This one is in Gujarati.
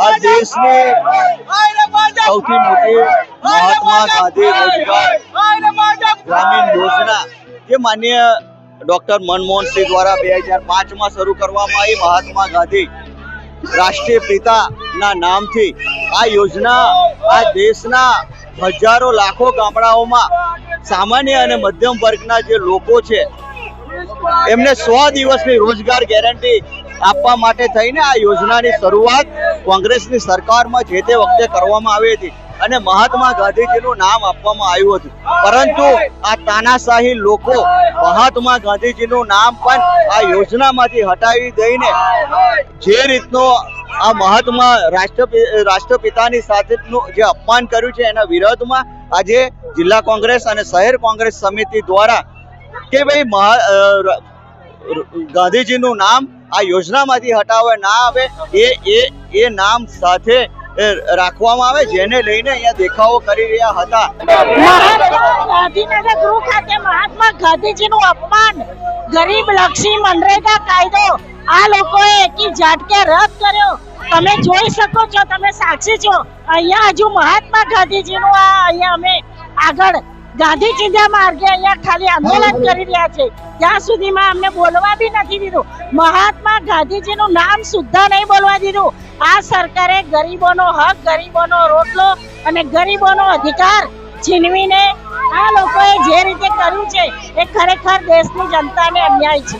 આ દેશની સૌથી મોટી મહાત્મા ગાંધી રોજગાર ગ્રામીણ યોજના જે માનનીય ડોક્ટર મનમોહન સિંહ દ્વારા 2005 શરૂ કરવામાં આવી મહાત્મા ગાંધી રાષ્ટ્રીય પિતાના નામથી આ યોજના આ દેશના હજારો લાખો ગામડાઓમાં સામાન્ય અને મધ્યમ વર્ગના જે લોકો છે એમને 100 દિવસની રોજગાર ગેરંટી આપવા માટે થઈને આ યોજનાની શરૂઆત કોંગ્રેસની સરકારમાં જે તે વખતે કરવામાં આવી હતી અને મહાત્મા ગાંધીજીનું નામ આપવામાં આવ્યું હતું, પરંતુ આ તાનાશાહી લોકો મહાત્મા ગાંધીજીનું નામ પણ આ યોજનામાંથી હટાવી દઈને જે રીતનો આ મહાત્મા રાષ્ટ્રપિતાની સાથેનું જે અપમાન કર્યું છે એના વિરોધમાં આજે જિલ્લા કોંગ્રેસ અને શહેર કોંગ્રેસ સમિતિ દ્વારા કે ભાઈ ગાંધીજીનું નામ આ યોજનામાંથી હટાવવા ના આવે એ નામ સાથે રાખવામાં આવે, જેને લઈને અહીંયા દેખાવો કરી રહ્યા હતા. ગાંધીનગર ગૃહ ખાતે મહાત્મા ગાંધીજીનું અપમાન, ગરીબ લક્ષી મનરેગા કાયદો આ લોકોએ એકી ઝાટકે રદ કર્યો. તમે જોઈ શકો છો, તમે સાક્ષી છો. અહીંયા હજુ મહાત્મા ગાંધીજીનું અહીંયા અમે આગળ ગાંધી ચિંધ્યા માર્ગે અહીંયા ખાલી આંદોલન કરી રહ્યા છે. ત્યાં સુધીમાં અમને બોલવા બી નથી દીધું. મહાત્મા ગાંધીજીનું નામ સુદ્ધા નહીં બોલવા દીધું. આ સરકારે ગરીબોનો હક, ગરીબોનો રોટલો અને ગરીબોનો અધિકાર છીનવીને આ લોકોએ જે રીતે કર્યું છે એ ખરેખર દેશની જનતાને અન્યાય છે.